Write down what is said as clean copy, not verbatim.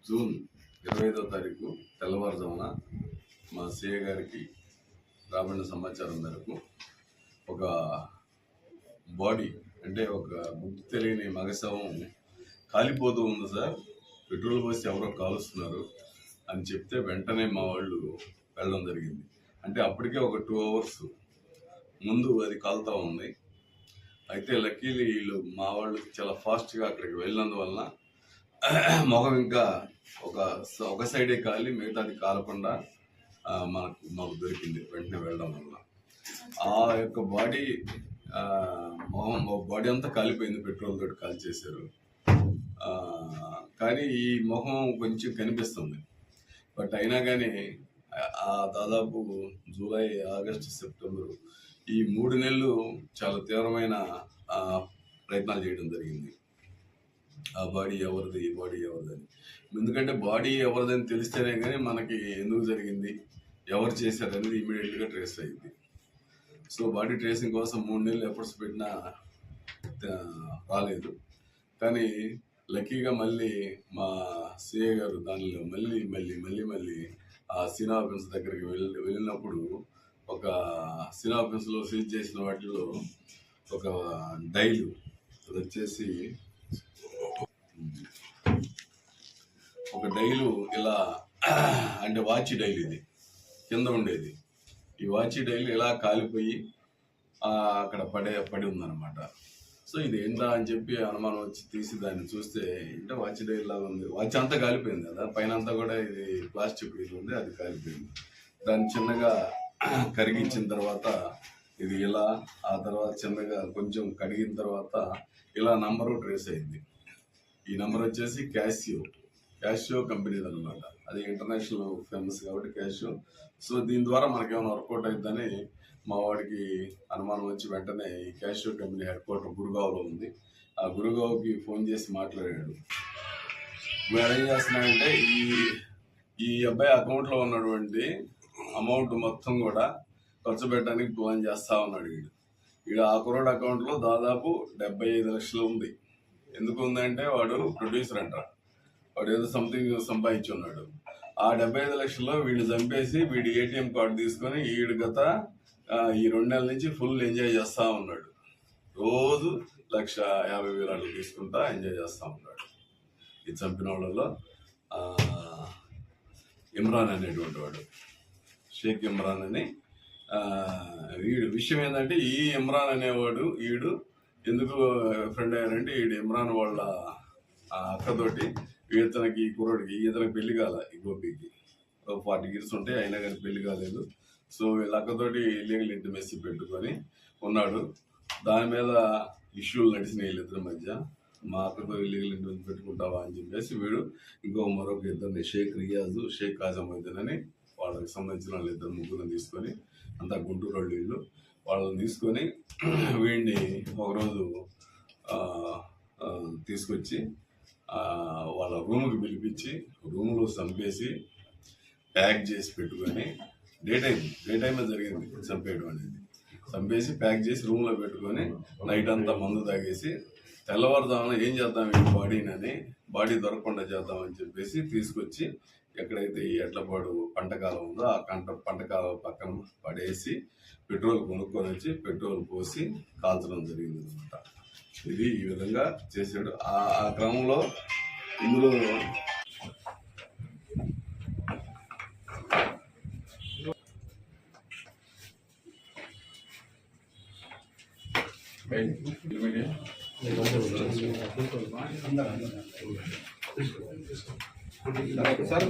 June 25వ తారీఖు తెల్లవారుజామున మా సిఐ గారికి రాబడిన సమాచారం మేరకు ఒక బాడీ అంటే ఒక గుర్తు తెలియని మగశవం కాలిపోతూ ఉంది సార్, పెట్రోల్ పోసి ఎవరో కాలుస్తున్నారు అని చెప్తే వెంటనే మా వాళ్ళు వెళ్ళడం జరిగింది. అంటే అప్పటికే ఒక 2 hours ముందు అది కాలుతూ ఉంది. అయితే లక్కీలీ వీళ్ళు మా వాళ్ళు చాలా ఫాస్ట్గా అక్కడికి వెళ్ళినందువలన మొహం ఇంకా ఒక సైడే కాలి మిగతాది కాలకుండా మాకు దొరికింది వెంటనే వెళ్ళడం వల్ల. ఆ యొక్క బాడీ బాడీ అంతా కాలిపోయింది, పెట్రోల్ తోటి కాల్ చేశారు. కానీ ఈ మొహం కొంచెం కనిపిస్తుంది. బట్ అయినా కానీ దాదాపు జూలై, ఆగస్టు, సెప్టెంబరు ఈ 3 నెలలు చాలా తీవ్రమైన ప్రయత్నాలు చేయడం జరిగింది. ఆ బాడీ ఎవరిది, ఈ బాడీ ఎవరిదని. ఎందుకంటే బాడీ ఎవరిదని తెలిస్తేనే కానీ మనకి ఎందుకు జరిగింది, ఎవరు చేశారు అనేది ఇమీడియట్గా ట్రేస్ అయింది. సో బాడీ ట్రేసింగ్ కోసం 3 నెలలు ఎఫర్ట్స్ పెట్టినా రాలేదు. కానీ లక్కీగా మళ్ళీ మా సిఐ గారు దానిలో మళ్ళీ ఆ సీనా ఆఫీస్ దగ్గరికి వెళ్ళినప్పుడు ఒక సీనా ఆఫీస్లో సీజ్ చేసిన వాటిలో ఒక డైలు, అది వచ్చేసి ఒక డైలు ఇలా అంటే వాచి డైలు, ఇది కింద ఉండేది. ఈ వాచి డైలు ఇలా కాలిపోయి అక్కడ పడి ఉందన్నమాట. సో ఇది ఏంటా అని చెప్పి అనుమానం వచ్చి తీసి దాన్ని చూస్తే అంటే వాచి డైల్ లాగా ఉంది. వాచ్ అంతా కాలిపోయింది కదా, పైన అంతా కూడా ఇది ప్లాస్టిక్ ఇది ఉంది, అది కాలిపోయింది. దాన్ని చిన్నగా కరిగించిన తర్వాత ఇది ఇలా, ఆ తర్వాత చిన్నగా కొంచెం కడిగిన తర్వాత ఇలా నంబరు ట్రేస్ అయింది. ఈ నెంబర్ వచ్చేసి క్యాషియో కంపెనీది అనమాట. అది ఇంటర్నేషనల్ ఫేమస్ కాబట్టి క్యాషియో. సో దీని ద్వారా మనకేమైనా వర్కౌట్ అవుతుందని మా వాడికి అనుమానం వచ్చి వెంటనే ఈ క్యాషియో కంపెనీ హెడ్ క్వార్టర్ గురుగావ్లో ఉంది. ఆ గురుగావ్కి ఫోన్ చేసి మాట్లాడాడు. వీడు ఏం చేస్తున్నాడంటే ఈ అబ్బాయి అకౌంట్లో ఉన్నటువంటి అమౌంట్ మొత్తం కూడా ఖర్చు పెట్టడానికి ప్లాన్ చేస్తా ఉన్నాడు. వీడు ఆ కుర్రాడు అకౌంట్లో దాదాపు 75 లక్షలు ఉంది. ఎందుకు ఉందంటే వాడు ప్రొడ్యూసర్ అంట, వాడు ఏదో సంథింగ్ సంపాదించి ఉన్నాడు. ఆ 75 లక్షల్లో వీడిని చంపేసి వీడి ఏటీఎం కార్డు తీసుకొని వీడు గత ఈ 2 నెలల నుంచి ఫుల్ ఎంజాయ్ చేస్తూ ఉన్నాడు. రోజు 1,50,000 తీసుకుంటా ఎంజాయ్ చేస్తూ ఉన్నాడు. ఈ చంపిన వాళ్ళలో ఇమ్రాన్ అనేటువంటి వాడు, షేక్ ఇమ్రాన్ అని. వీడు విషయం ఏంటంటే ఈ ఇమ్రాన్ అనేవాడు వీడు ఎందుకు ఫ్రెండ్ అయ్యారంటే వీడు ఇమ్రాన్ వాళ్ళ అక్కతోటి ఇతనికి ఈ కుర్రోడికి ఇతనికి పెళ్లి కాల, ఈ గోపికి 40 years ఉంటాయి, అయినా కానీ పెళ్లి కాలేదు. సో వీళ్ళ అక్కతోటి ఇల్లీగల్ ఇంటిమేసీ పెట్టుకొని ఉన్నాడు. దాని మీద ఇష్యూలు నడిచినాయి వీళ్ళిద్దరి మధ్య. మా అక్కతో ఇల్లీగల్ ఇంటిమేసీ పెట్టుకుంటావా అని చెప్పేసి వీడు మరొక ఇద్దరిని షేక్ రియాజు, షేక్ ఆజముద్దీన్ అని వాళ్ళకి సంబంధించిన వాళ్ళు 2-3 తీసుకొని, అంతా గుంటూరు వాళ్ళు వీళ్ళు, వాళ్ళని తీసుకొని వీడిని ఒకరోజు తీసుకొచ్చి వాళ్ళ రూమ్కి పిలిపించి రూమ్లో చంపేసి ప్యాక్ చేసి పెట్టుకొని డే టైమే జరిగింది చంపేయడం అనేది. చంపేసి ప్యాక్ చేసి రూమ్లో పెట్టుకొని నైట్ అంతా మందు తాగేసి తెల్లవారుజామున ఏం చేద్దాం ఈ బాడీని, బాడీ దొరకకుండా చేద్దామని చెప్పేసి తీసుకొచ్చి ఎక్కడైతే ఈ ఎడ్లపాడు పంటకాలం ఉందో ఆ పంటకాలం పక్కన పడేసి పెట్రోల్ కొనుక్కొని వచ్చి పెట్రోల్ పోసి కాల్చడం జరిగింది అనమాట. ఇది ఈ విధంగా చేశాడు. ఆ క్రమంలో ఇందులో సార్